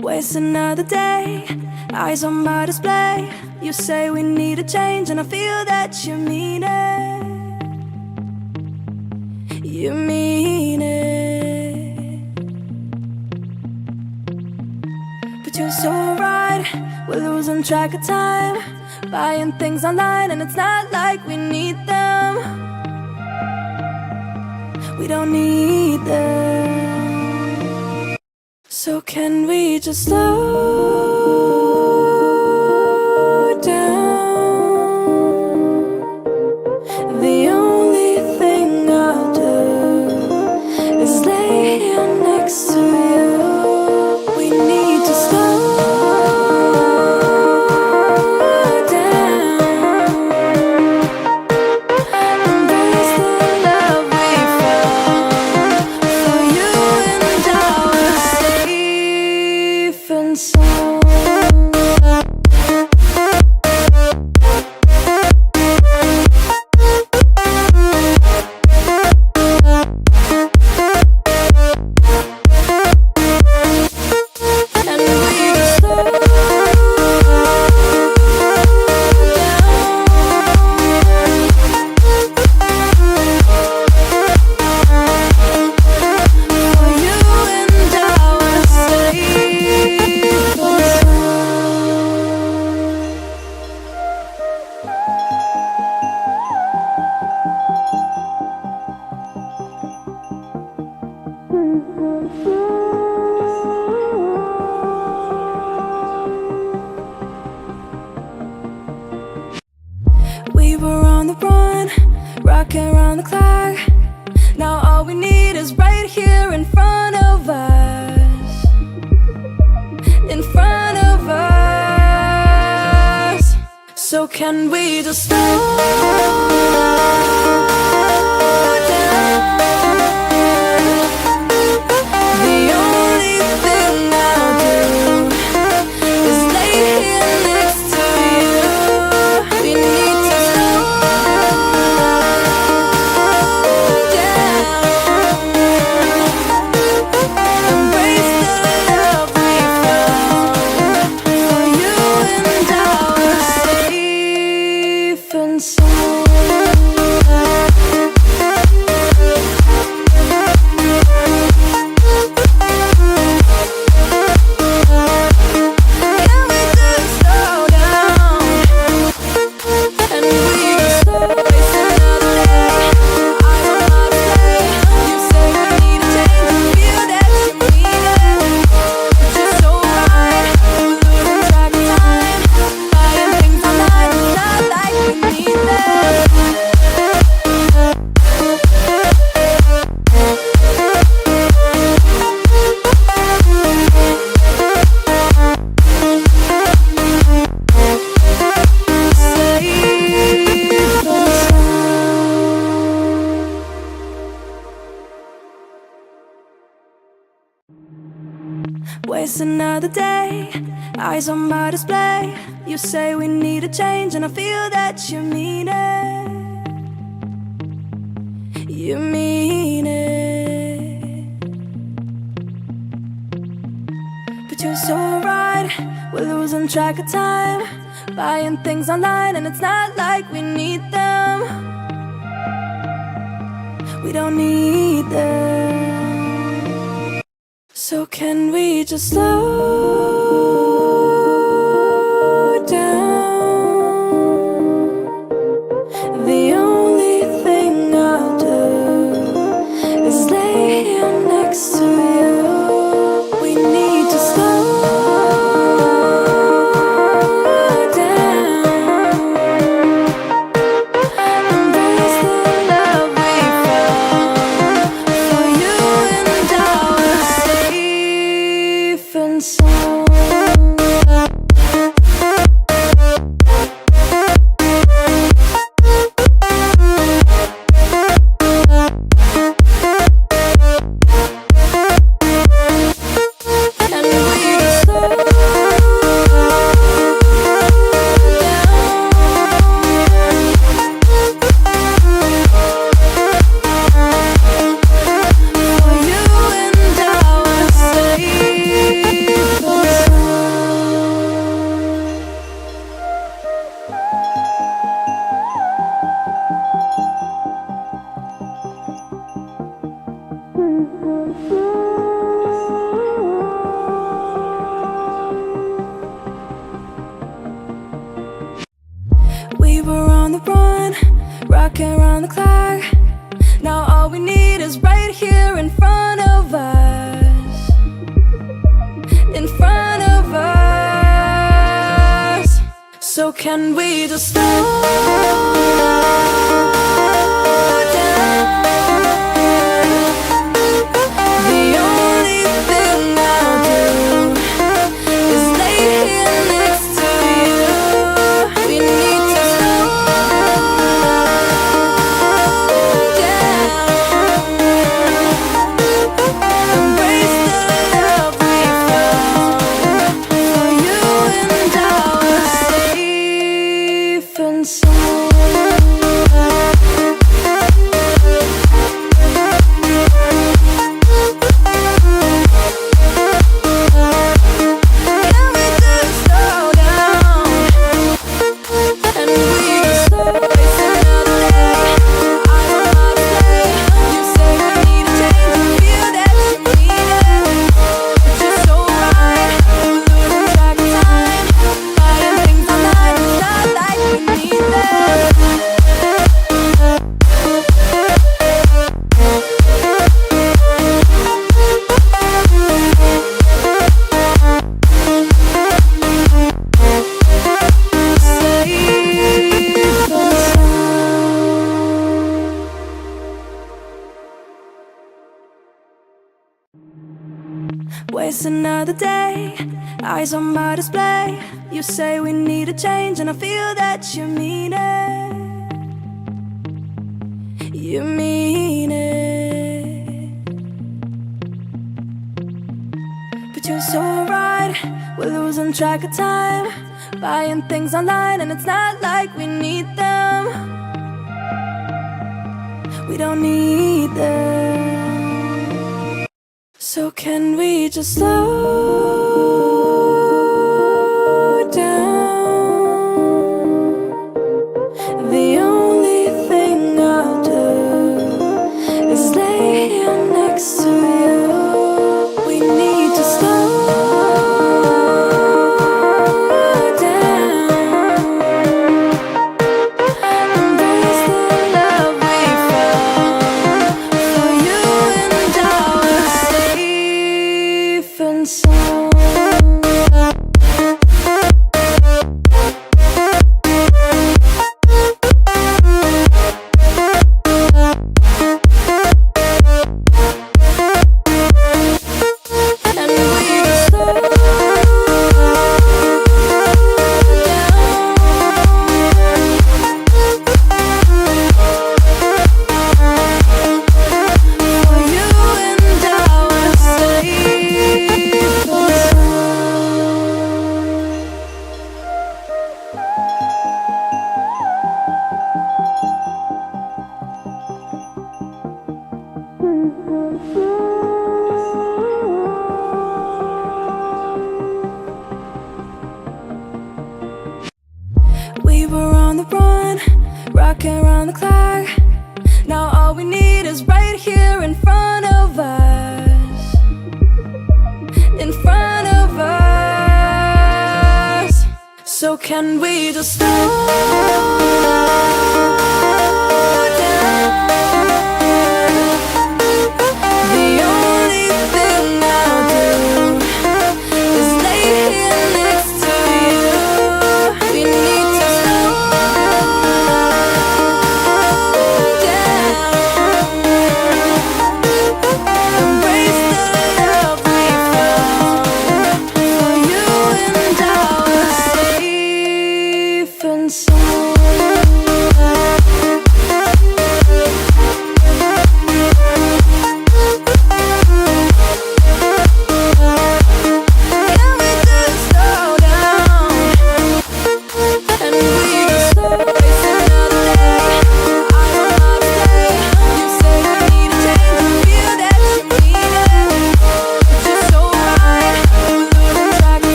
Waste another day, eyes on my display. You say we need a change, and I feel that you mean it. You mean it. But you're so right, we're losing track of time, buying things online, and it's not like we need them. We don't need them. So can we just slow down? The only thing I'll do is lay here next to you. We need to slow down. Embrace the love we found. For you and I were safe and sound. We were on the run, rocking around the clock. Now all we need is right here in front of us. In front of us. So can we just slow down? The only thing I'll do is lay here next to you. We need to slow down. Embrace the love we found. For you and I were safe and sound. Can we just slow down? And we just waste another day. I don't wanna play. You say we need a change, and feel that you mean it. But you're so right, we're losing track of time, buying things online, it's not like we need them. Waste another day, eyes on my display. You say we need a change, and I feel that you mean it. You mean it. But you're so right, we're losing track of time, buying things online, and it's not like we need them. We don't need them. So can we just slow down? The only thing I'll do is lay here next to you. We need to slow down. Embrace the love we found. For you and I were safe and sound. For you and I were safe. around the clock. Now all we need is right here in front of us. In front of us. So can we just slow down? The only thing I'll do is lay here next to you. We need to slow down. Embrace the love we found. For you and I are safe and sound. Can we just slow down? And we just slow waste another day. I don't know how to play. You say we need a change and feel that you need it. It's just so right. We're losing track of time. Buying things online. It's not like we need them. Waste another day, eyes on my display. You say we need a change and I feel that you mean it. You mean it. But you're so right, we're losing track of time. Buying things online and it's not like we need them. We don't need them. So can we just slow down? The only thing I'll do is lay here next to you. We need to slow down. Embrace the love we found. For you and I are safe and sound. And we just slow down. For you and I are safe and we were on the run, rocking around the clock. Now all we need is right here in front of us. In front of us. So can we just slow